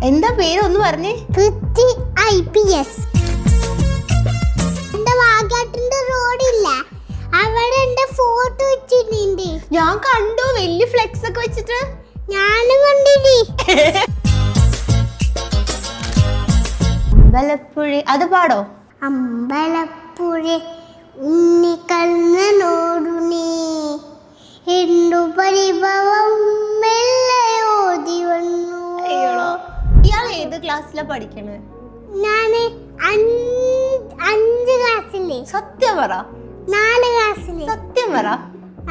എന്താ പേര് ഒന്ന് പറഞ്ഞേ? പൃഥ്വി IPS. എന്റെ വാഗാട്ടിന്റെ റോഡില്ല, അവിടെ എന്റെ ഫോട്ടോ വെച്ചിട്ടുണ്ട്. ഞാൻ കണ്ടു, വലിയ ഫ്ലെക്സ് ഒക്കെ വെച്ചിട്ട്. ഞാനും കണ്ടില്ലേ. അമ്പലപ്പുഴ, അത് പാടോ? അമ്പലപ്പുഴ ഉണ്ണിക്കണ്ണനോടു നീ എന്തു പരിഭവം മെല്ലെ ഓതി വന്നു. ഇയാൾ ഏത് ക്ലാസ്സിലാ പഠിക്കണേ? ഞാന് 5 ക്ലാസ്സില്. സത്യം പറ. 4 ക്ലാസ്സില്. സത്യം പറ.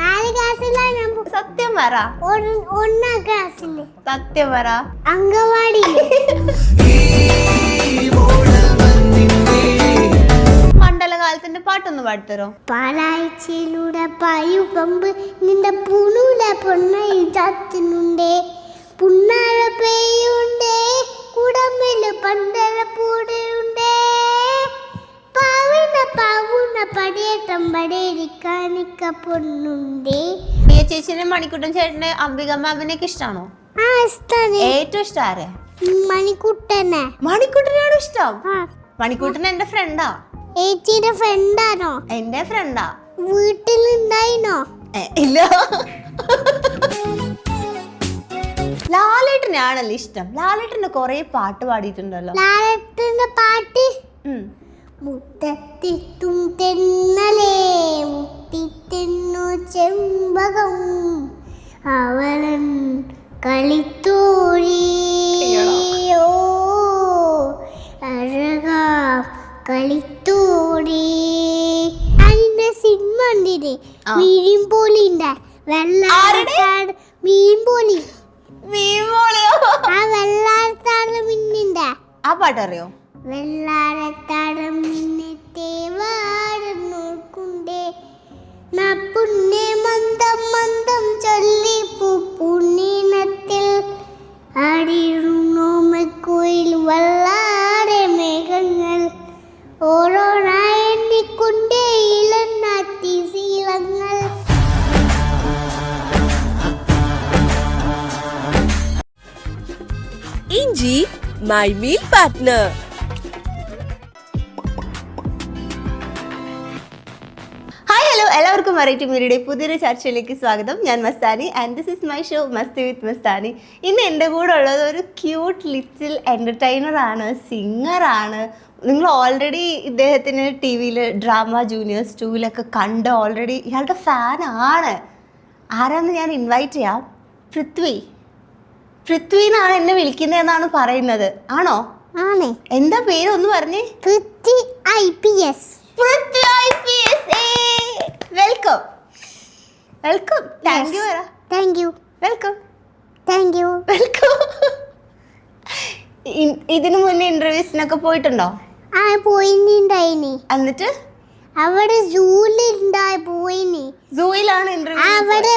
4 ക്ലാസ്സിലാണ്. സത്യം പറ. 1 ക്ലാസ്സില്. സത്യം പറ. അംഗൻവാടിയില്. മണ്ഡലകാലത്തിന്റെ പാട്ടൊന്ന് പാടിത്തരോ? പാലാഴ്ചയിലൂടെ പായു പമ്പ് നിന്റെ പുണൂല പൊണ്ണയിൽ ചാത്തുന്നുണ്ടേ, പുണ്ണാഴ പെയ്യുണ്ടേ, കുടമ്മില് പണ്ടര പൂടയുണ്ടേ, പാവുന്ന പാവുന്ന പടയേട്ടം പടയേരിക്കാനിക്ക പൊണ്ണുണ്ടേ. ചേച്ചിനെ മണിക്കുട്ടൻ ചേട്ടനെ അംബിക മാമിനെയൊക്കെ ഇഷ്ടമാണോ? ആ, ഇഷ്ടാണ്. ഏറ്റവും ഇഷ്ടം ആരെ? മണിക്കുട്ടനെ. മണിക്കുട്ടനാണ് ഇഷ്ടം? മണിക്കുട്ടൻ എന്റെ ഫ്രണ്ടാ. ഏച്ചിയുടെ ഫ്രണ്ടാണോ? എന്റെ ഫ്രണ്ടാ. വീട്ടിലുണ്ടായിനോ? ഇല്ല. ലാലേട്ടനാണല്ലോ ഇഷ്ടം. ലാലേട്ടന്റെ കൊറേ പാട്ട് പാടിയിട്ടുണ്ടല്ലോ. ലാലേട്ടന്റെ പാട്ട് മുറ്റത്തെത്തും തെന്നലേ മുട്ടിത്തെന്നു ചെമ്പകം അവളൻ കളിത്തോഴിയോ അഴകാം കളിത്തോഴി. അതിന്റെ സിനിമ ഉണ്ടില്ലേ, മീൻപോലിന്റെ വെള്ളാരത്താട് മീൻപോലി. ആ വെള്ളാരത്താട് മിന്നിന്റെ ആ പാട്ടറിയോ? വെള്ളാരത്താട് മിന്നത്തെ വാടുന്നു കൊണ്ടേ പുണ്യ മന്ദം മന്ദം ചൊല്ലി പുണ്യത്തിൽ ആടിയിരുന്നോമക്കോയിൽ വല്ലാതെ മേഘങ്ങൾ ഓരോന്നായി എണ്ണിക്കൊണ്ടേ ഇളനാത്തി ശീലങ്ങൾ. ഇഞ്ചി മൈ മീൽ പാർട്ട്ണർ. എല്ലാവർക്കും വെറൈറ്റി മീഡിയയുടെ പുതിയൊരു ചർച്ചയിലേക്ക് സ്വാഗതം. ഞാൻ Mastani and this is my show Masti with Mastani. ഇന്ന് എൻ്റെ കൂടെ ഉള്ളത് ഒരു ക്യൂട്ട് ലിറ്റിൽ എൻ്റർടൈനറാണ്, സിംഗറാണ്. നിങ്ങൾ ഓൾറെഡി ഇദ്ദേഹത്തിന് ടി വിയിൽ ഡ്രാമ ജൂനിയേഴ്സ് 2-ലൊക്കെ കണ്ട് ഓൾറെഡി ഇയാളുടെ ഫാനാണ്. ആരാന്ന് ഞാൻ ഇൻവൈറ്റ് ചെയ്യാം. പൃഥ്വി എന്നാണ് എന്നെ വിളിക്കുന്നതെന്നാണ് പറയുന്നത്. ആണോ? ആണ്. എന്താ പേര് ഒന്ന് പറഞ്ഞേ? Prithvi IPS. Welcome. Thank you. Welcome. ഇതിനു മുന്നേ ഇന്റർവ്യൂസിനൊക്കെ പോയിട്ടുണ്ടോ? ആ, പോയിണ്ടായിനി. എന്നിട്ട് അവിടെ പോയിനി. സൂയിലാണ് ഇന്റർവ്യൂ. അവിടെ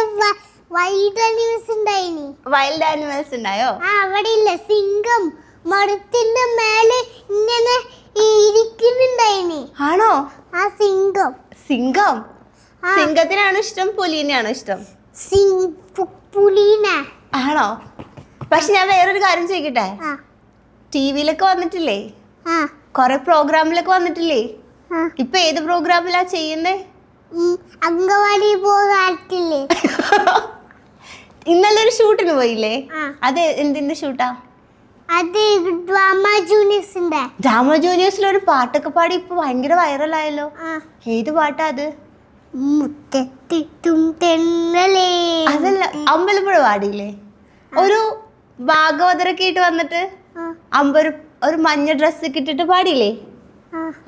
വൈൽഡ് ആനിമൽസ് ഉണ്ടായിനി. വൈൽഡ് ആനിമൽസ് ഉണ്ടായോ? ആ, അവിടെ ഇല്ല, സിംഗം മരത്തിന്റെ മേലെ ഇങ്ങനെ ഇരിക്കുന്നുണ്ടായിനി. ആണോ? ആ സിംഗം. സിംഗത്തിനാണോ ഇഷ്ടം, പുലിനെയാണോ ഇഷ്ടം? പുലീനെ. ആണോ? പക്ഷെ ഞാൻ വേറൊരു കാര്യം ചോദിക്കട്ടെ. ടിവിയിലൊക്കെ വന്നിട്ടില്ലേ, കൊറേ പ്രോഗ്രാമിലൊക്കെ വന്നിട്ടില്ലേ? ഇപ്പൊ ഏത് പ്രോഗ്രാമിലാ ചെയ്യുന്നേ? അംഗൻവാടി പോകാറ്റില്ലേ. ഇന്നലെ ഒരു ഷൂട്ടിന് പോയില്ലേ? അത് എന്തിന്റെ ഷൂട്ടാ? അത് ഡ്രാമ ജൂനിയേഴ്സിന്റെ. ഡ്രാമ ജൂനിയേഴ്സിൽ ഒരു പാട്ടൊക്കെ പാടി ഇപ്പൊ ഭയങ്കര വൈറലായല്ലോ. ഏത് പാട്ടാ അത്? മുറ്റത്തെത്തും തെന്നലേ. അതല്ല, അമ്പലപ്പുഴ പാടിയില്ലേ? ഒരു ഭാഗവതരൊക്കെ ഇട്ട് വന്നിട്ട് ഒരു മഞ്ഞ ഡ്രസ് ഇട്ടിട്ട് പാടിയില്ലേ?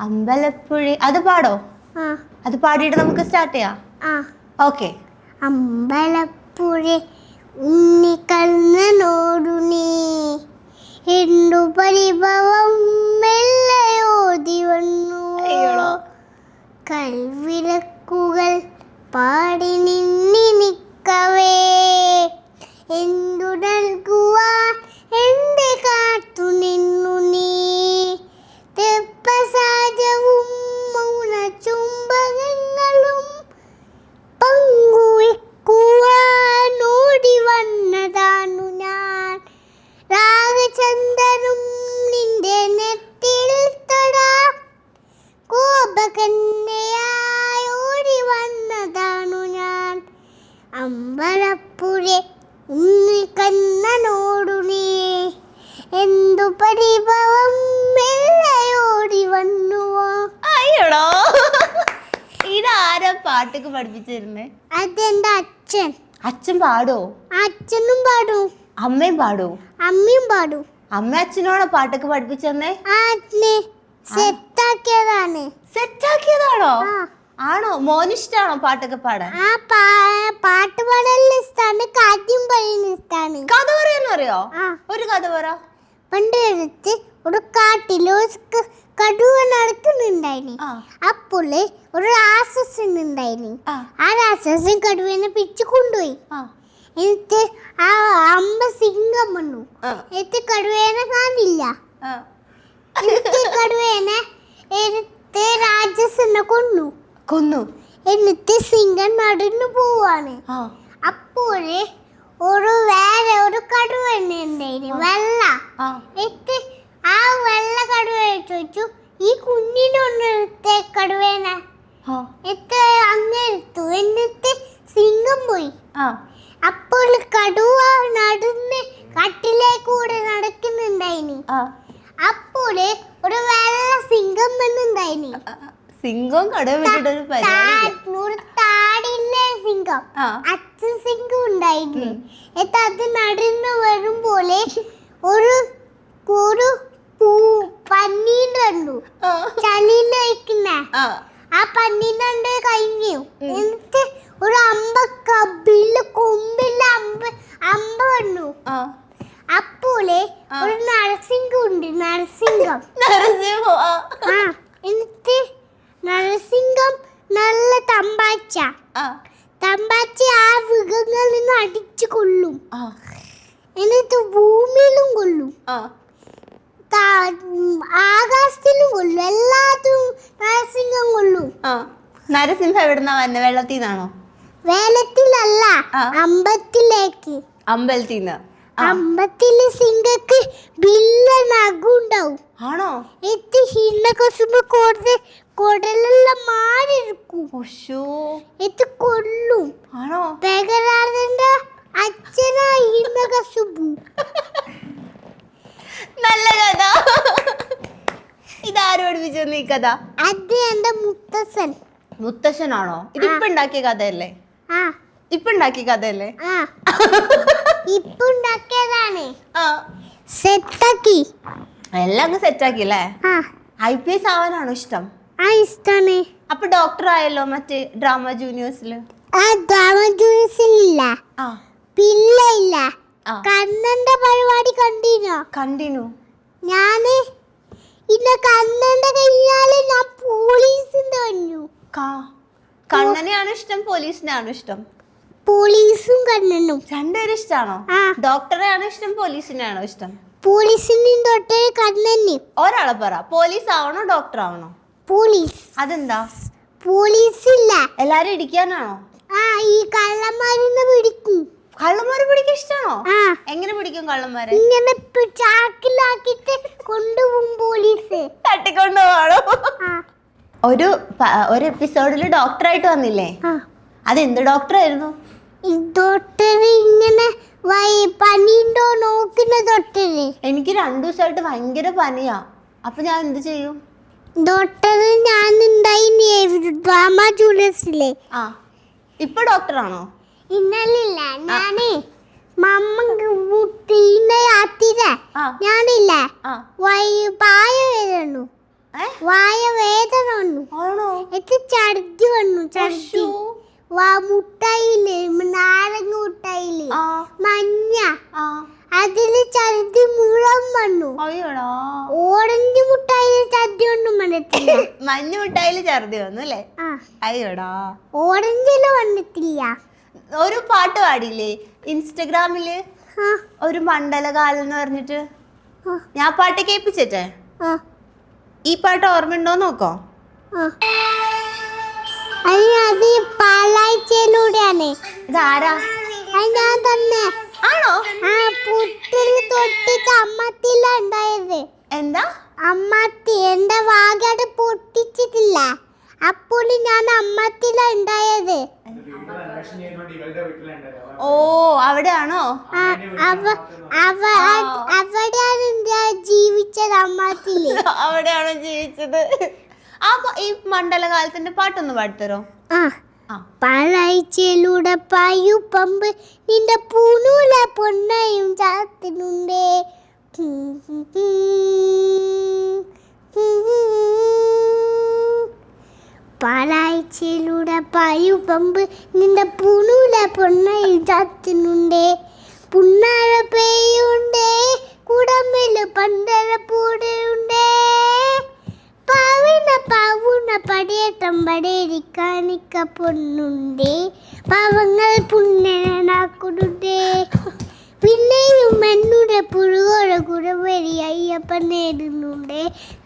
അമ്പലപ്പുഴ, അത് പാടോ? അത് പാടിയിട്ട് നമുക്ക് സ്റ്റാർട്ട് ചെയ്യാം. ഓക്കെ. അമ്പലപ്പുഴ ഉണ്ണിക്കണ്ണനോടു നീ എന്തു പരിഭവം മെല്ലെ ഓതി വന്നു. കൽവിളക്കുകൾ പാടി നിന്നിക്കവേ എന്തു നൽകുവാൻ എന്റെ കാത്തു നിന്നു നീ. തെപ്പസാജവും മൗന ചുംബകങ്ങളും പങ്കുവെക്കുവാൻ ഓടി വന്നതാണു ഞാൻ. രാഗചന്ദ്രൻ ശുഭദീപം മെല്ലയോടി വന്നുവോ. അയ്യടോ, ഇതാരാ പാട്ടൊക്കെ പഠിപ്പിച്ചിരുന്നേ? അതെന്റെ അച്ഛൻ. അച്ഛൻ പാടോ? അച്ഛനും പാടും, അമ്മയും പാടോ? അമ്മയും പാടും. അമ്മ അച്ഛനോടോ പാട്ടൊക്കെ പഠിപ്പിച്ചെന്നേ? അച്ഛനെ സെറ്റാക്കിയതാണ്. സെറ്റാക്കിയതാണോ? ആ. ആണോ? മോനിഷ്ടാണോ പാട്ടൊക്കെ പാടാൻ? ആ പാട്ട് പാടാനുള്ള ഇഷ്ടാണ്, കാര്യം പറയുന്ന ഇഷ്ടാണ്. കഥ പറയാനറിയോ? ആ. ഒരു കഥ പറ. പണ്ട് എടുത്ത് ഒരു കാട്ടില് കടുവ നടക്കുന്നുണ്ടായിന്. ആ. അപ്പോൾ ഒരു രാക്ഷസൻ ഉണ്ടായിന്. ആ. ആ രാക്ഷസൻ കടുവേനെ പിടിച്ചു കൊണ്ടുപോയി. ആ. എന്നിട്ട് ആ അമ്പ സിംഹം വന്നു. ആ. എന്നിട്ട് കടുവേനെ കാണില്ല. ആ. എന്നിട്ട് കടുവേനെ എടുത്ത് രാക്ഷസനെ കൊന്നു. എന്നിട്ട് സിംഹം നടന്നു പോവാണ്. ആ. അപ്പോഴേ വേറെ ഒരു കടുവനെ ഉണ്ടായിന്, വെള്ള. ആ. എന്നിട്ട് ആ വെള്ള കടുവ ചോദിച്ചു, ഈ കുഞ്ഞിനൊന്ന് എടുത്തേ കടുവേനെ. ആ. എന്നിട്ട് അങ്ങനെ എടുത്തു. എന്നിട്ട് സിംഹം പോയി. ആ. അപ്പോൾ കടുവ നടന്ന് കാട്ടിലേക്കൂടെ നടക്കുന്നുണ്ടായിനി. ആ. അപ്പോൾ ഒരു വെള്ള സിംഹം വന്നുണ്ടായിനി. സിംഹവും കടുവ വിട്ടിട്ടൊരു പരിപാടി. ഒരു താടിയിലെ സിംഹം, ആ. അച്ഛൻ സിംഹം ഉണ്ടായിരുന്നു. എന്നിട്ട് അത് നടന്നു വരുമ്പോലെ ഒരു ഒരു പന്നീനെ കണ്ടു, ആ. ചളിയിൽ വയ്ക്കുന്ന. ആ. ആ പന്നീനെ കണ്ട് കഴിഞ്ഞു. എന്നിട്ട് ഒരു അമ്പ കബില് കൊമ്പില്ല അമ്പ വന്നു. ആ. അപ്പോലെ ഒരു നരസിംഹം ഉണ്ട്, നരസിംഹം. നരസിംഹം. ആ. ആ. എന്നിട്ട് നരസിംഹം നല്ല തമ്പാച്ച ആ. ആ മൃഗങ്ങളിൽ നിന്ന് അടിച്ചു കൊല്ലും. ആ. എന്നിട്ട് ഭൂമിയിലും കൊല്ലും, ആ. ആകാശത്തിലും കൊല്ലും, എല്ലാത്തിനും നരസിംഹം കൊല്ലും. ആ. നരസിംഹം എവിടുന്നാ വന്നെ? വെള്ളത്തിൽ നിന്നാണോ? വേലത്തിലല്ല, ആ. അമ്പത്തിലേക്ക്. അമ്പലത്തിന്ന്. അമ്പത്തില് സിംഹക്ക് ബില്ല നഖുണ്ടാവും. ആണോ? എത്തി ഹിരണകശിപു കൊടലെല്ലാം മാറിയിരിക്കും. എത്തി കൊല്ലും. ആണോ? പ്രഹ്ലാദന്റെ അച്ഛനാ ഹിരണകശിപു. നല്ല കഥ. ഇതാര് പഠിപ്പിച്ചു ഈ കഥ? അത് എന്റെ മുത്തശ്ശൻ. മുത്തശ്ശനാണോ? ഇതിപ്പോ ഉണ്ടാക്കിയ കഥയല്ലേ? ആ. ഇപ്പൊ ഉണ്ടാക്കിയ കഥയല്ലേ? ആ. ഇപ്പൊ ഉണ്ടാക്കിയതാണ്. ആ. സെറ്റാക്കി. എല്ലാം അങ്ങ് സെറ്റാക്കി അല്ലേ? ആ. IPS ആവാനാണോ ഇഷ്ടം? ആ, ഇഷ്ടാണ്. അപ്പൊ ഡോക്ടർ ആയല്ലോ മറ്റേ ഡ്രാമ ജൂനിയേഴ്സില്. ആ ഡ്രാമ ജൂനിയേഴ്സിലില്ല, ആ. പിള്ളയില്ല. ആ. കണ്ണന്റെ പരിപാടി കണ്ടിനോ? കണ്ടിന്യൂ. ഞാന് കണ്ണന്റെ കഴിഞ്ഞാല് ഞാൻ പോലീസിന്റെ കണ്ടു. കണ്ണനെയാണോ ഇഷ്ടം പോലീസിനെയാണോ ഇഷ്ടം? പോലീസും കണ്ണനും രണ്ടുപേരും ഇഷ്ടമാണോ? ആ. ഡോക്ടറെയാണോ ഇഷ്ടം പോലീസിനെയാണോ ഇഷ്ടം? പോലീസിനും തൊട്ട് കണ്ണനും. ഒരാളെ പറ. പോലീസ് ആവണോ ഡോക്ടർ ആവണോ? പോലീസ്. അതെന്താ? പോലീസില്ല, എല്ലാരും ഇടിക്കാനാണോ? ആ ഈ കള്ളന്മാരിനെ പിടിക്കും. കള്ളന്മാരെ പിടിക്കാൻ ഇഷ്ടമാണോ? ആ. എങ്ങനെ പിടിക്കും കള്ളന്മാരെ? ഇങ്ങനെ ചാക്കിലാക്കിട്ട് കൊണ്ടുപോകും പോലീസ്. തട്ടിക്കൊണ്ടു പോവാണോ? ആ. ഒരു എപ്പിസോഡില് ഡോക്ടറായിട്ട് വന്നില്ലേ? ആ. അതെന്ത് ഡോക്ടറായിരുന്നു? ഈ ഡോക്ടർ ഇങ്ങനെ പനിയുണ്ടോ നോക്കുന്ന ഡോക്ടർ. എനിക്ക് 2 ദിവസമായിട്ട് ഭയങ്കര പനിയാ. അപ്പൊ ഞാൻ എന്ത് ചെയ്യും? ഡോക്ടർ ഞാൻ ഉണ്ടായി ഡ്രാമ ജൂനിയേഴ്സിലെ. ആ. ഇപ്പൊ ഡോക്ടറാണോ? ഇന്നലില്ല, ഞാനേ മമ്മീനെ ആത്തിര ആ. ഞാനില്ല ആ. വായ വേദന വായ വേദന വന്നു. ആണോ? എനിക്ക് ഛർദി വന്നു. ഛർദി മുട്ടായില്ലേ, നാരങ്ങ മുട്ടായില്ലേ, ആ. മഞ്ഞ, ആ. അതില് ഛർദി മുഴുവൻ വന്നു. അയ്യോടാ. ഓറഞ്ച് മുട്ടായില് ഛർദി ഒന്നും വന്നിട്ടില്ല. മഞ്ഞ മിഠായില് ഛർദി വന്നു അല്ലേ? ആ. അയ്യോടാ. ഓറഞ്ചില് വന്നിട്ടില്ല. ഒരു പാട്ട് പാടില്ലേ ഇൻസ്റ്റഗ്രാമില്? ആ. ഒരു മണ്ഡലകാലം എന്ന് പറഞ്ഞിട്ട്. ആ. ഞാൻ പാട്ട് കേൾപ്പിച്ചേ. ആ. ഈ പാട്ട് ഓർമ്മയുണ്ടോ നോക്കോ? അത് പാലാഴ്ചയിലൂടെയാണ്. ഇതാരാ? ഞാൻ തന്നെ. ആണോ? ആ പുട്ടിൽ തൊട്ടിട്ട് അമ്മത്തില ഉണ്ടായത്. എന്താ? അമ്മത്തി എന്റെ വാഗട് പൊട്ടിച്ചിട്ടില്ല. അപ്പോൾ ഞാൻ അമ്മത്തില ഉണ്ടായത്. ഓ, അവിടെയാണോ? അവിടെയാണ് നാട്ടില്. അവിടെയാണോ ജീവിച്ചത്? ഈ മണ്ഡലകാലത്തിന്റെ പാട്ടൊന്ന് പാടിത്തരോ? ആ പാലാഴ്ചയിലൂടെ പായു പമ്പ് നിന്റെ പൂനൂല പൊന്നയും ചാത്തിനുണ്ടേ. പാലാഴ്ചയിലൂടെ പായു പമ്പ് നിന്റെ പൂനൂല പൊന്നയും ചാത്തിനുണ്ടേ. പുന്നാര പെയ്യുണ്ടേ കുടമ്പില് പന്തര പൂടയുണ്ടേ. പാവുണ പടിയേറ്റം പടേരിക്കാനിക്ക പൊന്നുണ്ടേ. പാവങ്ങൾ പുണ്യനാക്കുന്നുണ്ടേ. പിന്നെയും എന്നുടെ പുഴുകോഴ കുടവരി അയ്യപ്പൻ നേടുന്നുണ്ടേ.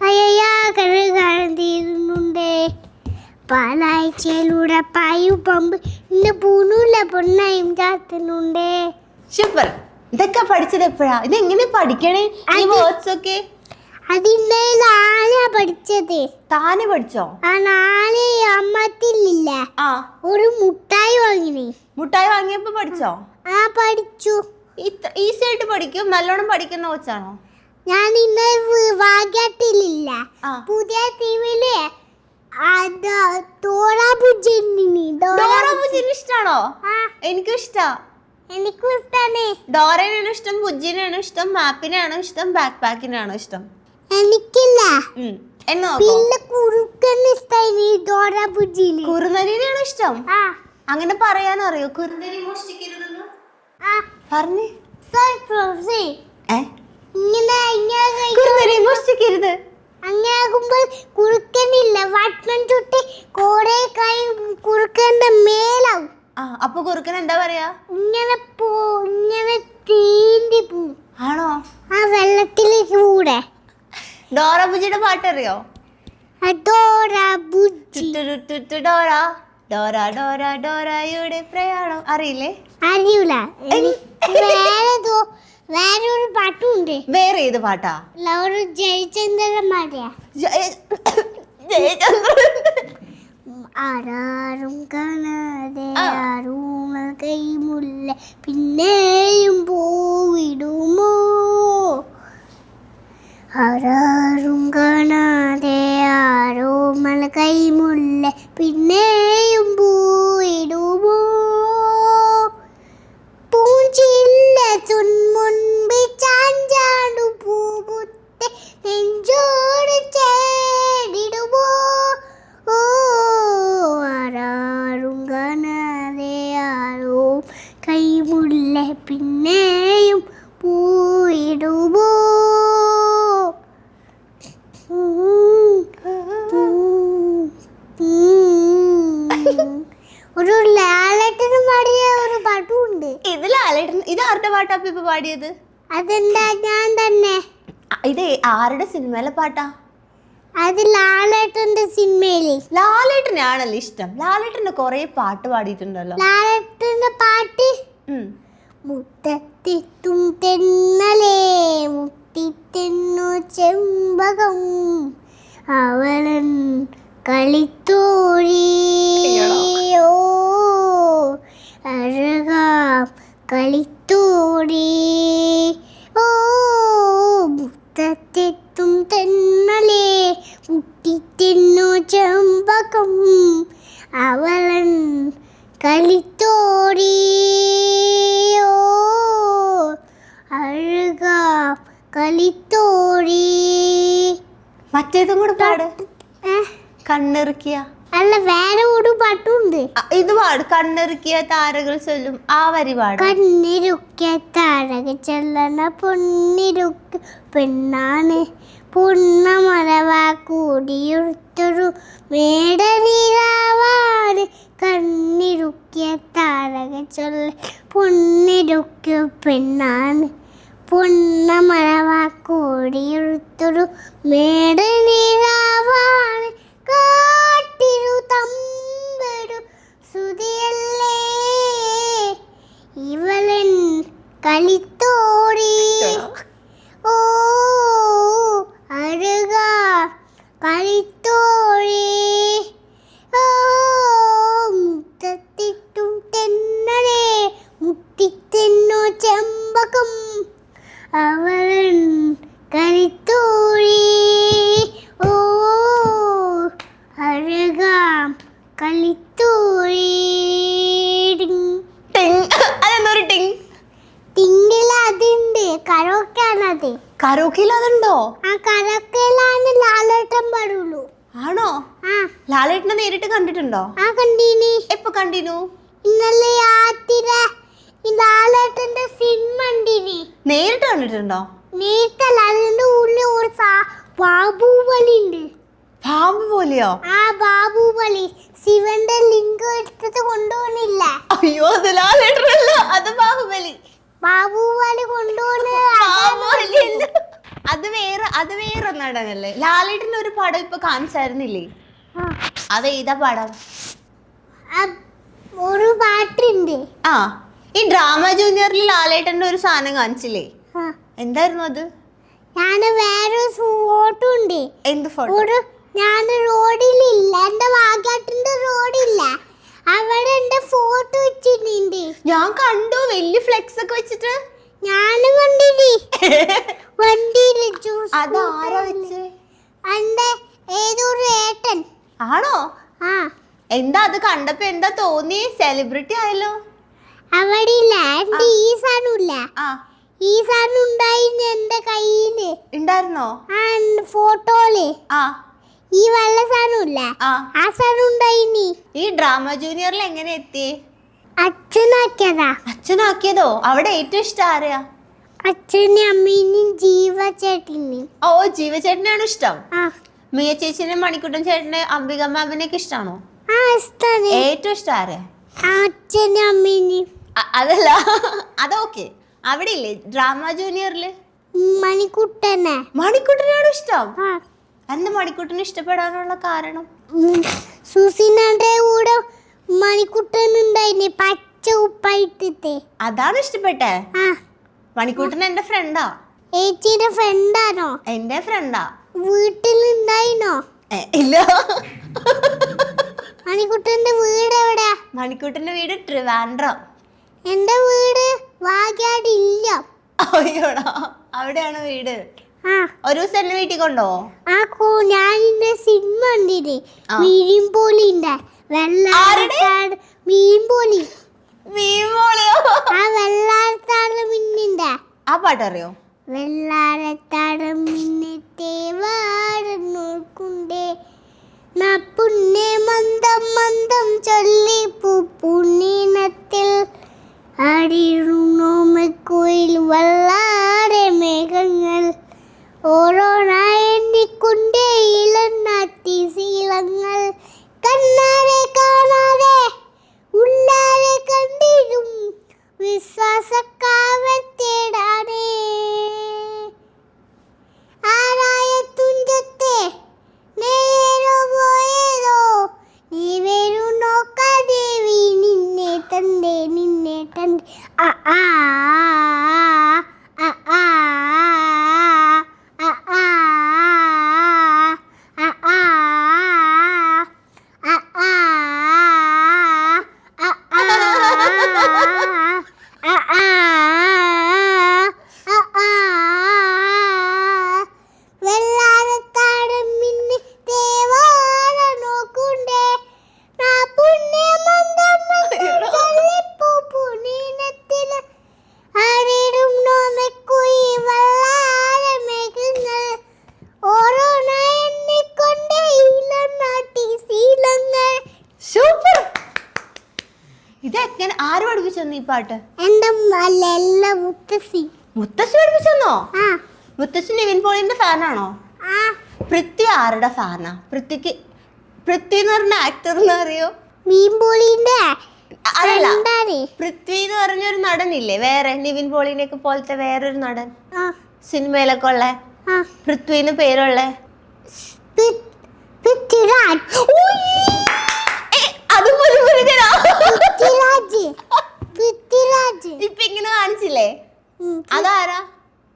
അയ്യാ കഴുകാൻ തീരുന്നുണ്ടേ. പാലാഴ്ചയിലൂടെ പായു പമ്പ് ഇന്ന് പൂണൂല പൊണ്ണയും ചാത്തുന്നുണ്ടേ. സൂപ്പർ. ഇതൊക്കെ പഠിച്ചത് എപ്പോഴാ? ഇതെങ്ങനെ പഠിക്കണേ ഈ വേർഡ്സ് ഒക്കെ? അതിന്റെ നാളെ പഠിച്ചത്. താനെ പഠിച്ചോ? ആ നാളെ അമ്മത്തില്ല ഒരു മുട്ടായി വാങ്ങിനേ. മുട്ടായി വാങ്ങിയപ്പോ പഠിച്ചോ? ആ പഠിച്ചു. ഈസി ആയിട്ട് പഠിക്കും? നല്ലോണം പഠിക്കുന്ന കൊച്ചാണോ? ഞാൻ ഇന്ന് വാഗാട്ടിലില്ല പുതിയ ടിവിയില് ഇഷ്ടാണോ? എനിക്കും ഇഷ്ടാ. എനിക്കും ഇഷ്ടാണ്. ഡോറേനാണോ ഇഷ്ടം, ബുജ്ജിനാണോ ഇഷ്ടം, മാപ്പിനാണോ ഇഷ്ടം, ബാക്ക് പാക്കിനാണോ ഇഷ്ടം? എനിക്കില്ല. പിന്നെ കുറുനരിനാണോ ഇഷ്ടം? അങ്ങനെ പറയാനറിയോ? കുറുനരി മോഷ്ടിക്കരുതെന്ന് പറഞ്ഞേ. കുറുനരി മോഷ്ടിക്കരുത്. അങ്ങനെയാകുമ്പോൾ കുറുക്കനില്ല വട്ടം ചുട്ടി കോടെ കൈ കുറുക്കന്റെ മേലാവും. അപ്പൊ കുറുക്കൻ എന്താ പറയാ? ഇങ്ങനെ തീണ്ടി പോവും. ആണോ? ആ വെള്ളത്തിലേക്ക് കൂടെ. ഡോറ ബുജിയുടെ പാട്ടറിയോ? ഡോറ ഡോറ ഡോറ ഡോറയുടെ പ്രയാണം അറിയില്ലേ? അറിയൂല. വേറൊരു പാട്ടുണ്ട്. വേറെ ഏത് പാട്ടാ? ഒരു ജയചന്ദ്രൻ പാടിയ ആരാരും കാണാതെ ആരും കൈമുല്ല പിന്നെയും പോയിടുമോ. ആരാരും കാണാതെ ആരോ മല കൈമുല്ല പിന്നെയും പോയിടുമോ. പൂഞ്ചില്ല മുൻപിൽ ചാഞ്ചാടു പൂമുത്തെ നെഞ്ചോട് ചേടിടുമോ. ആരാരും കാണാതെ ആരോ കൈമുല്ല പിന്നെയും പോയിടുമോ. ഒരു ലാലേട്ടന് പാടിയ ഒരു പാട്ടുമുണ്ട്. ഇത് ലാലേട്ടൻ. ഇത് ആരുടെ പാട്ടാ ഇപ്പൊ പാടിയത്? അതെന്താ ഞാൻ തന്നെ. ഇത് ആരുടെ സിനിമയിലെ പാട്ടാ? അത് ലാലേട്ടന്റെ സിനിമയില്. ലാലേട്ടനാണല്ലോ ഇഷ്ടം. ലാലേട്ടന്റെ കൊറേ പാട്ട് പാടിയിട്ടുണ്ടല്ലോ. ലാലേട്ടന്റെ പാട്ട് മുത്തത്തെത്തും തെന്നലേ മുട്ടിത്തെന്നു ചെമ്പകം അവളൻ കളിത്തോഴിയോ അഴകാം കളിത്തോഴി. ഓ മുത്തത്തെത്തും തെന്നലേ മുട്ടിത്തെന്നു ചെമ്പകം അവളൻ കളിത്തോഴിയോ അഴകാം കളിത്തോഴി. മറ്റേതും കൂടെ പാട്. കണ്ണിറുക്കിയ അല്ല വേറെ ഒരു പാട്ടുണ്ട്. ഇത് പാട്. കണ്ണിറുക്കിയ താരകൾ ചൊല്ലും ആ വരി പാട്. കണ്ണിറുക്കിയ താരകൾ ചൊല്ലണ പൊന്നിറുക്ക് പെണ്ണാണ് പൂർണ്ണമറവാ കൂടിയൊരുത്തൊരു മേടനീരാവാണ്. കണ്ണിറുക്കിയ താരകൾ ചൊല്ല പൊന്നിറുക്കിയ പെണ്ണാണ് പൂർണ്ണമറവാ കൂടിയൊരുത്തൊരു മേടനീരാവാണ്. കാട്ടിരു തമ്പരു സുതിയല്ലേ ഇവളൻ കളിത്തോടി. ഓ അഴക കളിത്തോഴി. ഓ മുത്തത്തിട്ടും തെന്നലേ മുട്ടിത്തെന്നോ ചെമ്പകം അവളൻ കളിത്തോഴി. അതുണ്ടോ? ആ കലക്കയിലാണ് ലാലേട്ടൻ പാടുള്ളൂ. ആണോ? ആ ലാലേട്ടനെ നേരിട്ട് കണ്ടിട്ടുണ്ടോ? ആ കണ്ടീനി. എപ്പോ കണ്ടിനു? ഇന്നലെ രാത്രി ഈ ലാലേട്ടന്റെ സിനിമ കണ്ടീനി. നേരിട്ട് കണ്ടിട്ടുണ്ടോ? നേരിട്ടല്ല, അതിന്റെ ഉള്ളിൽ ഒരു ബാബുബലി ഉണ്ട്. പാമ്പ് പോലെയോ? ആ ബാബുബലി ശിവന്റെ ലിംഗം എടുത്തിട്ട് കൊണ്ടുപോകുന്നില്ല. അയ്യോ, അത് ലാലേട്ടനല്ല, അത് ബാഹുബലി. ബാബുബലി കൊണ്ടുപോകുന്നത് ബാഹുബലിയല്ല. അത് വേറെ നടനല്ലേ. ലാലേട്ടന്റെ ഒരു പടം ഇപ്പൊ കാണിച്ചായിരുന്നില്ലേ? അത് ഏതാ പടം? ഒരു പാട്ടുണ്ട്. ആ, ഈ ഡ്രാമ ജൂനിയറിൽ ലാലേട്ടന്റെ ഒരു സാധനം കാണിച്ചില്ലേ? എന്തായിരുന്നു അത്? ഞാൻ വേറെ ഫോട്ടോ ഉണ്ട്. എന്ത് ഫോട്ടോ? ഞാൻ റോഡിലില്ല, എന്റെ വാഗാട്ടിന്റെ റോഡില്ല, അവിടെ എന്റെ ഫോട്ടോ വെച്ചിട്ടുണ്ട്. ഞാൻ കണ്ടു, വലിയ ഫ്ലെക്സ് ഒക്കെ വെച്ചിട്ട്. ഞാനും കണ്ടില്ലേ വണ്ടിയില്. അതാരാ വെച്ച്? എന്റെ ഏതൊരു ഏട്ടൻ. ആണോ? ആ എന്താ അത് കണ്ടപ്പോ എന്താ തോന്നി? സെലിബ്രിറ്റി ആയല്ലോ. അവിടെ ഇല്ല, എന്റെ ഈ സാധനം ഇല്ല, ആ, ഈ സാധനം ഉണ്ടായിരുന്നു എന്റെ കയ്യില്. ഉണ്ടായിരുന്നോ? ആ ഫോട്ടോയില് ആ, ഈ വെള്ള സാധനം ഇല്ല, ആ, ആ സാധനം ഉണ്ടായിനി. ഈ ഡ്രാമ ജൂനിയറിൽ എങ്ങനെ എത്തി? അച്ഛനാക്കിയതാ. അച്ഛനാക്കിയതോ? അവിടെ ഏറ്റവും ഇഷ്ടം ആരെയാ? അച്ഛനും അമ്മേനും ജീവചേട്ടനും. ഓ, ജീവചേട്ടനാണ് ഇഷ്ടം. ആ മിയ ചേച്ചിനെ, മണിക്കുട്ടൻ ചേട്ടനെ, അംബിക മാമിനെയൊക്കെ ഇഷ്ടമാണോ? ആ ഇഷ്ടാണ്. ഏറ്റവും ഇഷ്ടം ആരെയാ? അച്ഛനും അമ്മേനും. അതല്ല, അതൊക്കെ അവിടെ ഇല്ലേ ഡ്രാമ ജൂനിയറില്? മണിക്കുട്ടനെ. മണിക്കുട്ടനാണ് ഇഷ്ടം. ആ എന്താ മണിക്കുട്ടന് ഇഷ്ടപ്പെടാനുള്ള കാരണം? സുസിനന്റെ കൂടെ മണിക്കുട്ടൻ ഉണ്ടായിന്, പച്ച ഉപ്പായിട്ടത്തെ. അതാണ് ഇഷ്ടപ്പെട്ടെ? ആ മണിക്കുട്ടൻ എന്റെ ഫ്രണ്ടാ. ഏച്ചിയുടെ ഫ്രണ്ടാണോ? എന്റെ ഫ്രണ്ടാ. വീട്ടിലുണ്ടായിനോ? ഇല്ല. മണിക്കുട്ടന്റെ വീട് എവിടെയാ? മണിക്കുട്ടന്റെ വീട് ട്രിവാൻഡ്രം. എന്റെ വീട് വാഗാടില്ല. അയ്യോടാ, അവിടെയാണ് വീട്. ആ ഒരു ദിവസം എന്നെ വീട്ടിൽ കൊണ്ടോ? ഞാൻ ഇന്ന സിനിമ കണ്ടില്ലേ, മീൻപോലിന്റെ വെള്ളാട്ടാട് മീൻപോലി. ആ വെള്ളാട്ടാട് മിന്നിന്റെ ആ പാട്ടറിയോ? വെള്ളാരത്താട് മിന്നത്തെ വാട് നോക്കുണ്ടേ പുണ്ണെ മന്ദം മന്ദം ചൊല്ലി പുണ്ണീനത്തിൽ അടിരുന്നോമക്കുയിൽ വല്ലാതെ മേഘങ്ങൾ ഓരോന്നായി എണ്ണിക്കൊണ്ടേ ഇളനാത്തി ശീലങ്ങൾ കണ്ണാരെ കാണാതെ ഉള്ളാരെ കണ്ടിരും വിശ്വാസക്കാവൽ തേടാനേ ആരായ തുഞ്ചത്തെ നേരോ പോയതോ നീ വരും നോക്കാദേവി നിന്നെ തന്റെ ആ ആ ആ ആ ഇതെങ്ങനെ, ആര് പഠിപ്പിച്ചെന്നു ഈ പാട്ട്? എന്റെ മുത്തശ്ശി. മുത്തശ്ശി പഠിപ്പിച്ചെന്നോ? ആ മുത്തശ്ശി നിവിൻ പോളിന്റെ ഫാനാണോ? ആ പൃഥ്വി ആരുടെ ഫാനാ? പൃഥ്വി എന്ന് പറഞ്ഞ ആക്ടർ എന്ന് അറിയോ? മീൻപോളിന്റെ അതല്ല, ഫ്രണ്ടാണ്. പൃഥ്വി എന്ന് പറഞ്ഞൊരു നടനില്ലേ വേറെ, നിവിൻ പോളിനെയൊക്കെ പോലത്തെ വേറൊരു നടൻ ആ സിനിമയിലൊക്കെ ഉള്ള, ആ പൃഥ്വിന്ന് പേരുള്ള? പൃഥ്വിരാജ്. അതുപോലെ പൃഥ്വിരാജ് ഇപ്പൊ ഇങ്ങനെ കാണിച്ചില്ലേ, അതാരാ?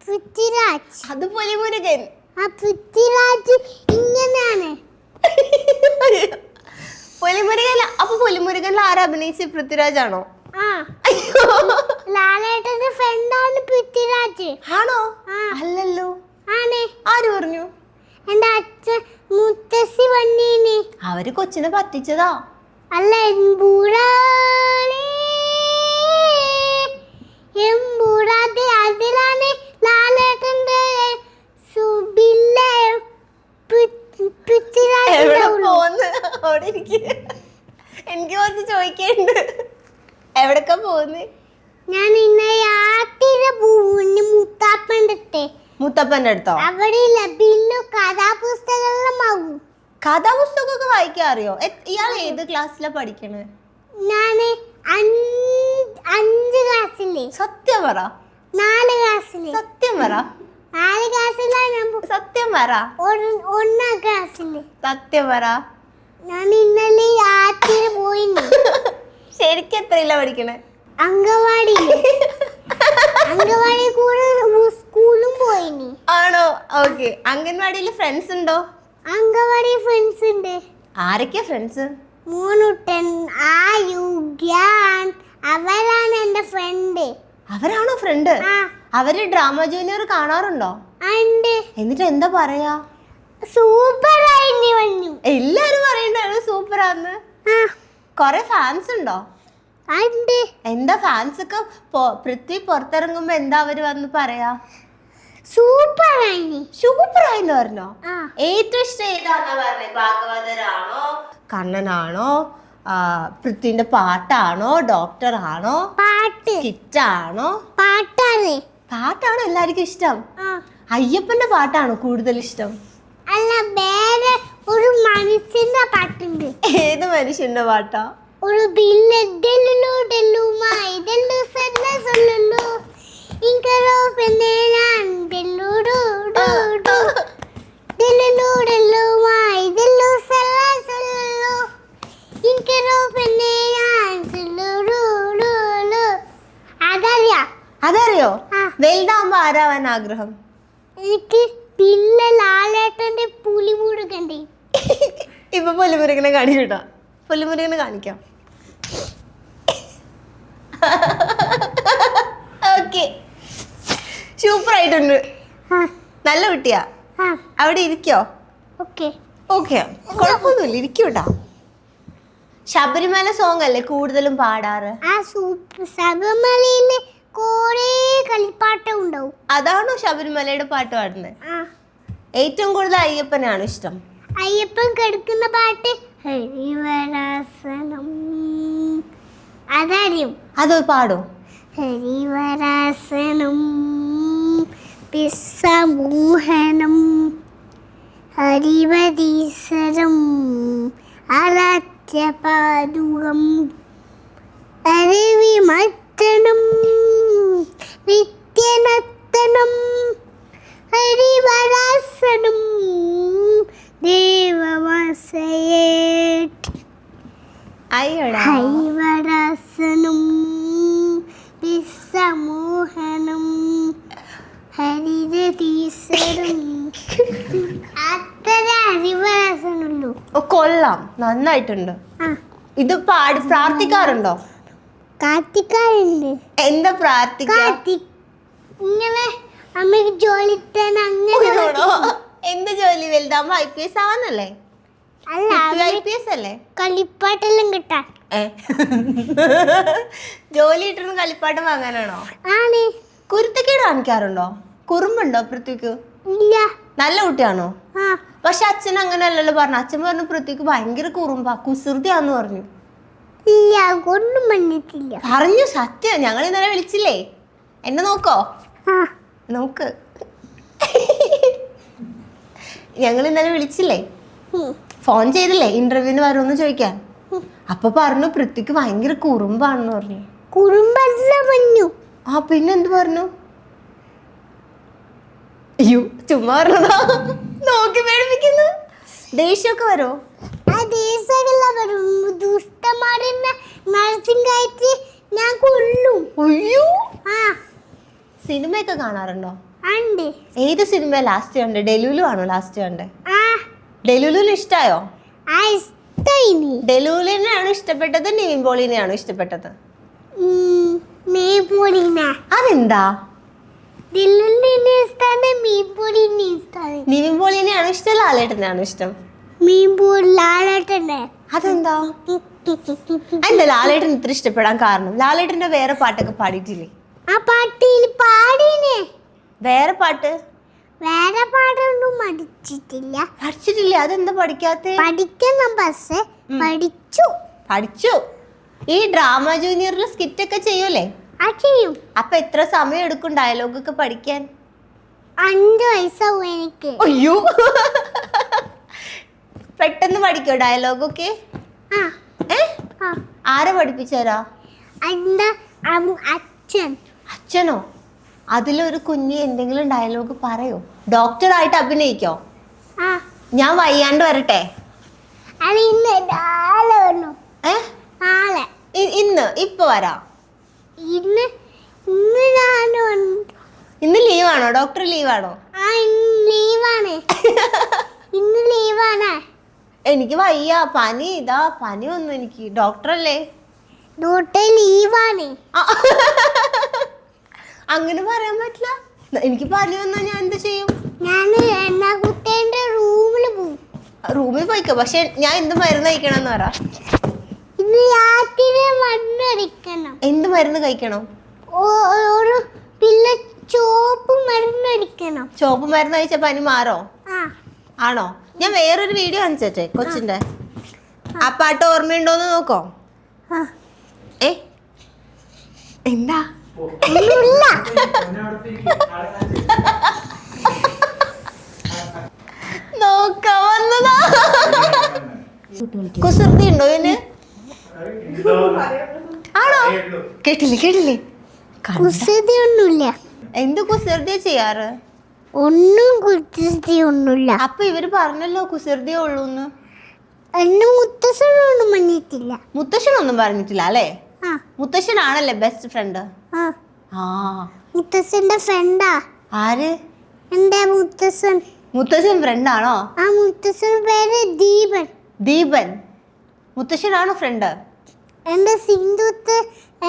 പൃഥ്വിരാജ്. അതുപോലെ മുരുകൻ. ആ പൃഥ്വിരാജ് ഇങ്ങനെയാണ്. പൊലിമുരുകൻ. അപ്പൊ പൊലിമുരുകനിൽ ആരാ അഭിനയിച്ച്? പൃഥ്വിരാജാണോ? ആ ലാലേട്ടന്റെ ഫ്രണ്ടാണ് പൃഥ്വിരാജ്. ആണോ? ആ. അല്ലല്ലോ. ആണ്. ആര് പറഞ്ഞു? എന്റെ അച്ഛൻ മുത്തശ്ശി വന്നീനി. അവര് കൊച്ചിനെ പറ്റിച്ചതാ. അല്ല, എമ്പൂടാതെ അതിലാണ് ലാലേട്ടന്റെ അവിടെ എനിക്ക് കുറച്ച് ചോദിക്കാനുണ്ട്. എവിടൊക്കെ പോകുന്നേ? ഞാൻ ഇന്ന് യാത്ര പോകുന്നു മുത്തപ്പന്റെ അടുത്തോ? അവിടെ ലഭിക്കുന്ന കഥാപുസ്തകങ്ങളുമാകും. കഥാപുസ്തകമൊക്കെ വായിക്കാൻ അറിയോ? ഇയാൾ ഏത് ക്ലാസ്സിലാ പഠിക്കണേ? ഞാന് 5 ക്ലാസ്സില്. സത്യം പറ. 4 ക്ലാസ്സില്. സത്യം പറ. 4 ക്ലാസ്സിലാണ് ഞാൻ സത്യം പറ. 1 ക്ലാസ്സില്. സത്യം പറ. ഞാൻ ഇന്നലെ യാത്ര പോയിന്. ശരിക്കും എത്രയില്ല പഠിക്കണേ? അംഗൻവാടിയില്. അംഗൻവാടി കൂടെ സ്കൂളും പോയിനി. ആണോ? ഓക്കെ. അംഗൻവാടിയിൽ ഫ്രണ്ട്സ് ഉണ്ടോ? അംഗൻവാടി ഫ്രണ്ട്സ് ഉണ്ട്. ആരൊക്കെയാ ഫ്രണ്ട്സ്? മൂന്നുട്ടൻ, അവരാണ് എന്റെ ഫ്രണ്ട്. അവരാണോ ഫ്രണ്ട്? അവര് ഡ്രാമ ജൂനിയർ കാണാറുണ്ടോ? എന്നിട്ട് എന്താ പറയാ? സൂപ്പർ ആയി വന്നു. എല്ലാരും പറയണ്ടാണ് സൂപ്പറാന്ന്. കൊറേ ഫാൻസ് ഉണ്ടോ? എന്താ ഫാൻസ് ഒക്കെ പൃഥ്വി പുറത്തിറങ്ങുമ്പോ എന്താ അവര് വന്ന് പറയാ? സൂപ്പർ ആയി. സൂപ്പർ ആയിന്ന് പറഞ്ഞോ? ഏറ്റവും ഇഷ്ടം ഏതാന്നാ പറഞ്ഞേ? ഭാഗവതരാണോ, കണ്ണനാണോ, പൃഥ്വിന്റെ പാട്ടാണോ, ഡോക്ടർ ആണോ, കിറ്റാണോ? പാട്ടാണോ എല്ലാവർക്കും ഇഷ്ടം? അയ്യപ്പന്റെ പാട്ടാണോ കൂടുതൽ ഇഷ്ടം? അല്ല, വേറെ ഒരു മനുഷ്യന്റെ പാട്ടുണ്ട്. ഏത് മനുഷ്യന്റെ പാട്ടാ? ഒരു അതറിയോ? വലുതാകുമ്പോ ആരാവാൻ ആഗ്രഹം? എനിക്ക് പിന്നെ ലാലേട്ടന്റെ പുലിമുരുകന്റെ. ഇപ്പൊ പുലിമുരുകനെ കാണിക്കട്ടോ? പുലിമുരുകനെ കാണിക്കാം. ഓക്കെ, സൂപ്പർ ആയിട്ടുണ്ട്. നല്ല കുട്ടിയാ. അവിടെ ഇരിക്കോ? ഓക്കെ, കുഴപ്പമൊന്നുമില്ല, ഇരിക്കൂട്ടാ. ശബരിമല സോങ് അല്ലേ കൂടുതലും പാടാറ്? ശബരിമലയില് കൊറേ കളിപ്പാട്ടം ഉണ്ടാവും. അതാണോ ശബരിമലയുടെ പാട്ട് പാടുന്നത്? ഏറ്റവും കൂടുതൽ അയ്യപ്പനാണ് ഇഷ്ടം. അയ്യപ്പൻ കിടക്കുന്ന പാട്ട് ഹരിവരാസനം, അതറിയും? അത് പാടും. ഹരിവരാസനം പിസ്സമോഹനം ഹരിവദീസരം അലത്യപാദുകം അരവിമത്തനം നിത്യനത്തനം ഹരിവരാസനം ദേവവാസയേറ്റ്. ഹരിവരാസനം പിസ്സമോഹനം ഹരിരതീസരം. അത്ര ഹരിവരാസനുള്ളൂ. കൊള്ളാം, നന്നായിട്ടുണ്ട്. ഇത് പാടി പ്രാർത്ഥിക്കാറുണ്ടോ? കാത്തിക്കാറുണ്ട്. എന്താ പ്രാർത്ഥിക്കാ? ഇങ്ങനെ അമ്മക്ക് ജോലി തന്നെ. അങ്ങനെ എന്ത് ജോലി? വലുതാകുമ്പോ IPS ആവാനല്ലേ? അല്ല, IPS അല്ലേ? കളിപ്പാട്ടെല്ലാം കിട്ടാൻ. ജോലി കിട്ടുന്ന കളിപ്പാട്ടം വാങ്ങാനാണോ? ആണ്. കുരുത്തക്കേട് കാണിക്കാറുണ്ടോ? കുറുമ്പുണ്ടോ പൃഥ്വിക്ക്? ഇല്ല. നല്ല കുട്ടിയാണോ? പക്ഷെ അച്ഛൻ അങ്ങനെ അല്ലല്ലോ പറഞ്ഞു. അച്ഛൻ പറഞ്ഞു പൃഥ്വിക്ക് ഭയങ്കര കുറുമ്പാ, കുസൃതിയാന്ന് പറഞ്ഞു. ഇല്ല, ഒന്നും പറഞ്ഞിട്ടില്ല. പറഞ്ഞു, സത്യം. ഞങ്ങൾ ഇന്നലെ വിളിച്ചില്ലേ? എന്നെ നോക്കോ? നോക്ക്. ഞങ്ങൾ ഇന്നലെ വിളിച്ചില്ലേ? ഫോൺ ചെയ്തില്ലേ ഇന്റർവ്യൂവിന് വരുമെന്ന് ചോദിക്കാൻ? അപ്പൊ പറഞ്ഞു പൃഥ്വിക്ക് ഭയങ്കര കുറുമ്പാണെന്ന് പറഞ്ഞു. കുറുമ്പല്ല പറഞ്ഞു. പിന്നെന്ത് പറഞ്ഞു? അയ്യോ, ചുമ്മാ പറഞ്ഞതാ. നോക്കി പേടിപ്പിക്കുന്നു. ദേഷ്യമൊക്കെ വരോ? ഞാൻ കൊല്ലും. അയ്യോ, സിനിമയൊക്കെ കാണാറുണ്ടോ? ഏത് സിനിമ ലാസ്റ്റ് കണ്ടേ? ഡെലുലു ആണോ ലാസ്റ്റ് കണ്ടേ? ഡെലുലുവിന് ഇഷ്ടായോ? ഡെലുലുവിനെയാണോ ഇഷ്ടപ്പെട്ടത്, നിവിൻ പോളിനെയാണോ ഇഷ്ടപ്പെട്ടത്? അതെന്താ? നിവിൻ പോളിനെയാണോ ഇഷ്ടം, ലാലേട്ടനെയാണോ ഇഷ്ടം? അതെന്താ? എന്താ ലാലേട്ടൻ ഇത്ര ഇഷ്ടപ്പെടാൻ കാരണം? ലാലേട്ടന്റെ വേറെ പാട്ടൊക്കെ പാടിയിട്ടില്ലേ? ആ പാട്ടിൽ പാടിനെ. വേറെ പാട്ട്? വേറെ പാട്ടൊന്നും മടുത്തു. പഠിച്ചിട്ടില്ല. പഠിച്ചിട്ടില്ല? അതെന്താ പഠിക്കാത്ത? പഠിക്കണം പക്ഷേ പഠിച്ചു. പഠിച്ചു. ഈ ഡ്രാമ ജൂനിയറിൽ സ്കിറ്റ് ഒക്കെ ചെയ്യൂലേ? ആ ചെയ്യും. അപ്പൊ എത്ര സമയം എടുക്കും ഡയലോഗ് ഒക്കെ പഠിക്കാൻ? 5 വയസ്സാവും എനിക്ക്. അയ്യോ, പെട്ടെന്ന് പഠിക്കോ ഡയലോഗൊക്കെ? ആ ഏ ആ ആരെ പഠിപ്പിച്ചരാ? എൻ്റെ അച്ഛൻ. അച്ഛനോ? അതിലൊരു കുഞ്ഞ് എന്തെങ്കിലും ഡയലോഗ് പറയോ? ഡോക്ടറായിട്ട് അഭിനയിക്കോ? ആ ഞാൻ വയ്യാണ്ട് വരട്ടെ? അത് ഇന്ന് നാളെ വന്നു. ഏ നാളെ ഇന്ന് ഇപ്പൊ വരാം. ഇന്ന് ഇന്ന് ഞാൻ വന്നു. ഇന്ന് ലീവാണോ? ഡോക്ടർ ലീവാണോ? ആ ഇന്ന് ലീവാണ്. ഇന്ന് ലീവാണ്. എനിക്ക് വയ്യ, പനി. ഇതാ പനി വന്നു എനിക്ക്. ഡോക്ടറല്ലേ? ഡോക്ടർ ലീവാണ്. അങ്ങനെ പറയാൻ പറ്റില്ല. എനിക്ക് പനി വന്നാ ഞാൻ എന്ത് ചെയ്യും? ഞാൻ എന്നാ കുട്ടേന്റെ റൂമിൽ പോകും. റൂമിൽ പോയിക്കോ. പക്ഷെ ഞാൻ എന്ത് മരുന്ന് കഴിക്കണം എന്ന് പറ. ഇന്ന് രാത്രി മരുന്ന് അടിക്കണം. എന്ത് മരുന്ന് കഴിക്കണം? ഒരു പിന്നെ ചോപ്പ് മരുന്ന് അടിക്കണം. ചോപ്പ് മരുന്ന് കഴിച്ച പനി മാറോ? ആ ആണോ? ഞാൻ വേറൊരു വീഡിയോ കാണിച്ചേ കൊച്ചിന്റെ. ആ പാട്ട് ഓർമ്മയുണ്ടോന്ന് നോക്കോ? ആ ഏ എന്താ? ഒന്നുമില്ല. നോക്കാൻ വന്നതാ. കുസൃതി ഉണ്ടോ ഇതിന്? ആണോ? കേട്ടില്ലേ? കുസൃതി ഒന്നുമില്ല. എന്ത് കുസൃതിയാ ചെയ്യാറ്? ഒന്നും കുസൃതി ഒന്നുമില്ല. അപ്പൊ ഇവര് പറഞ്ഞല്ലോ കുസൃതിയേ ഉള്ളൂന്ന്. എന്നെ മുത്തശ്ശനൊന്നും പറഞ്ഞിട്ടില്ല. മുത്തശ്ശനൊന്നും പറഞ്ഞിട്ടില്ല അല്ലേ? ആ മുത്തശ്ശനാണല്ലേ ബെസ്റ്റ് ഫ്രണ്ട്. ആ ആ മുത്തശ്ശന്റെ ഫ്രണ്ടാ. ആര്? എന്റെ മുത്തശ്ശൻ. മുത്തശ്ശൻ ഫ്രണ്ടാണോ? ആ മുത്തശ്ശൻ പേര് ദീപൻ. ദീപൻ മുത്തശ്ശനാണോ ഫ്രണ്ട്? എന്റെ സിന്ധുത്ത്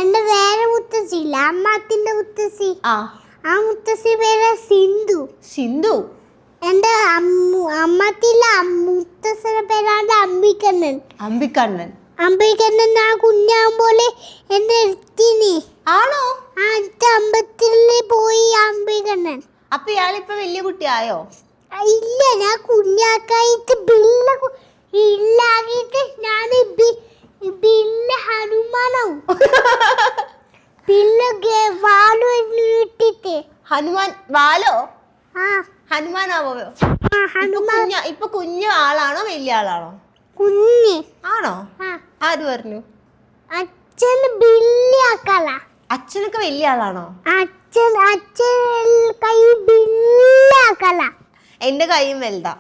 എന്റെ വേറെ മുത്തശ്ശില്ല, അമ്മാത്തിന്റെ മുത്തശ്ശി. ആ മുത്തശ്ശി പേര് സിന്ധു. സിന്ധു. എന്റെ അമ്മത്തില്ല മുത്തശ്ശന്റെ പേരാണ് അമ്പിക്കണ്ണൻ. അമ്പിക്കണ്ണൻ. അമ്പിക്കണ്ണൻ ആ കുഞ്ഞാകുമ്പോലെ എന്റെ എടുത്തിനി. ആണോ? ആ അമ്പത്തിൽ പോയി അമ്പിക്കണ്ണൻ. അപ്പൊ ഇയാളിപ്പോ വലിയ കുട്ടിയായോ? ഇല്ല, ഞാൻ കുഞ്ഞാക്കായിട്ട് ഇല്ലാകിട്ട് ഞാൻ ബില്ല് ഹനുമാനാവും. ബില്ല് വാലു ഇട്ടിട്ട്. ഹനുമാൻ വാലോ? ആ ഹനുമാനാവോ? ആ ഹനുമാൻ. ഇപ്പൊ കുഞ്ഞു ആളാണോ വലിയ ആളാണോ? കുഞ്ഞ്. ആണോ? ആ ആര് പറഞ്ഞു? അച്ഛൻ ബില്ലിയാക്കല. അച്ഛനൊക്കെ വലിയ ആളാണോ? അച്ഛൻ കൈ ബില്ലിയാക്കല. എന്റെ കൈയും വലുതാ.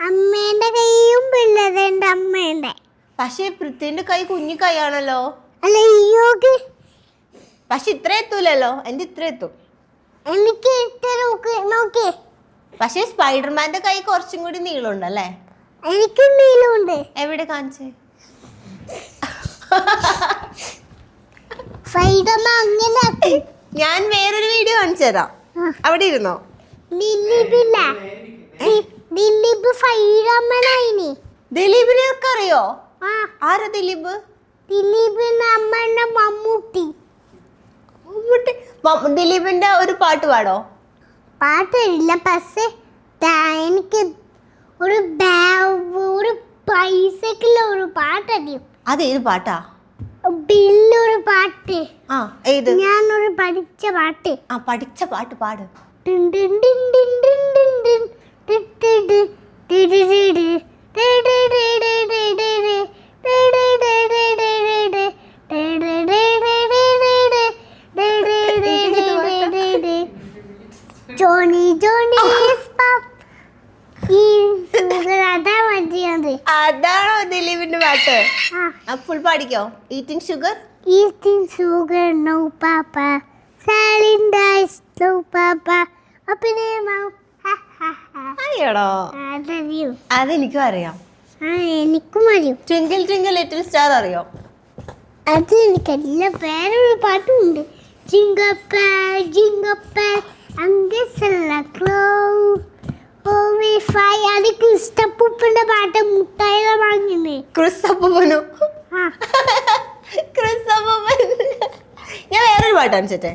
അമ്മേന്റെ കൈയും പിള്ളേർ എന്റെ അമ്മേന്റെ. പക്ഷെ പൃഥ്വിന്റെ കൈ കുഞ്ഞു കൈയാണല്ലോ. അല്ല ഈയോക്ക്. പക്ഷെ ഇത്ര എത്തൂലല്ലോ. എന്റെ ഇത്ര എത്തും. എനിക്ക് നോക്കി. പക്ഷെ സ്പൈഡർമാന്റെ കൈ കുറച്ചും കൂടി നീളമുണ്ടല്ലേ? എനിക്കും നീലമുണ്ട്. എവിടെ കാണിച്ചേ? ഫൈഡമ്മ അങ്ങനെ. ഞാൻ വേറൊരു വീഡിയോ കാണിച്ചു തരാം. അവിടെ ഇരുന്നോ? ദിലീപില്ല. ദിലീപ് ഫൈഡമ്മനായിനി. ദിലീപിനെ ഒക്കെ അറിയോ? ആ ആരാ ദിലീപ്? ദിലീപിന്റെ അമ്മന്റെ മമ്മൂട്ടി. ദിലീപിന്റെ ഒരു പാട്ട് പാടോ? പാട്ടില്ല, പക്ഷേ എനിക്ക് ഒരു പൈസക്കുള്ള ഒരു പാട്ടറിയും. അതേത് പാട്ടാ? ബില്ലൊരു പാട്ട്. ആ ഏത്? ഞാനൊരു പഠിച്ച പാട്ട്. ആ പഠിച്ച പാട്ട് പാട്. ജോണി അതാ മതിയത്. അതാണോ ദിലീപിന്റെ പാട്ട്? ആ ഫുൾ പാടിക്കോ? Eating sugar. Eating sugar, no papa. Selling dice, no papa. Open your mouth, ha ha ha. അറിയണോ? അതറിയൂ. അതെനിക്കും അറിയാം. എനിക്കും അറിയും. ട്വിങ്കിൾ ട്വിങ്കിൾ ലിറ്റിൽ സ്റ്റാർ അറിയോ? അത് എനിക്കല്ല. വേറൊരു പാട്ടുമുണ്ട്. ജിംഗപ്പൽ ജിംഗപ്പൽ അങ്കസല്ല ക്ലോ ഓവി ഫൈ. അത് ക്രിസ്റ്റപ്പൂപ്പന്റെ പാട്ട്. മുട്ടായില വാങ്ങിനേ ക്രിസ്തപ്പനോ? ആ ക്രിസ്തപ്പൻ. ഞാൻ വേറൊരു പാട്ട് കാണിച്ചേ.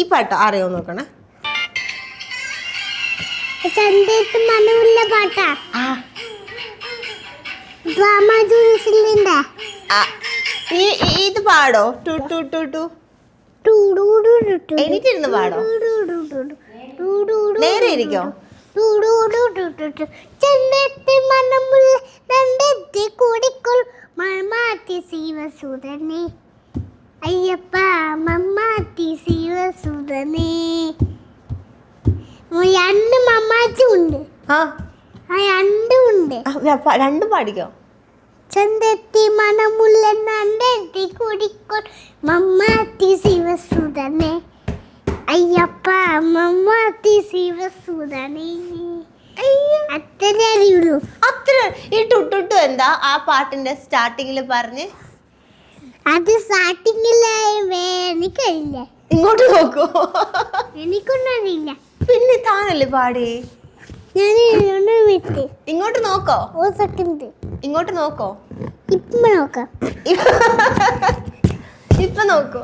ഈ പാട്ട് അറിയോ നോക്കണേ. ചന്തത്ത് മണമുള്ള പാട്ടാ ആ ഡ്രാമ ജൂസിലിന്റെ ഇത് പാടോ ടു ടു ടു ടു എനിക്കിരുന്ന് പാടോ നേരെ ഇരിക്കോ ചെന്നെത്തി മണമുള്ള രണ്ടെത്തി കൂടിക്കൊൾ മമ്മാത്തി ശിവസുതനെ അയ്യപ്പ മമ്മാത്തി ശിവസുതനെ രണ്ട് മമ്മാച്ചി ഉണ്ട് ആ രണ്ടും ഉണ്ട് രണ്ടും പാടിക്കോ ചെന്തെത്തി മണമുള്ള രണ്ടെത്തി കൂടിക്കൊൾ മമ്മാത്തി ശിവസുതനെ അയ്യപ്പ മമ്മാത്തി ശിവസുതനെ അത്രേ അറിയുള്ളൂ. അത്ര ഈ ടുട്ടുട്ടു എന്താ ആ പാട്ടിന്റെ സ്റ്റാർട്ടിങ്ങിൽ പറഞ്ഞ് അത് സ്റ്റാർട്ടിങ്ങില് എനിക്കറിയില്ല, ഇങ്ങോട്ട് നോക്കൂ. എനിക്കൊന്നും അറിയില്ല. പിന്നെ താനല്ലേ പാടി. ഞാൻ വിട്ട് ഇങ്ങോട്ട് നോക്കോ, ഒരു സെക്കൻഡ് ഇങ്ങോട്ട് നോക്കോ, ഇപ്പൊ നോക്കാം. ഇപ്പൊ നോക്കൂ.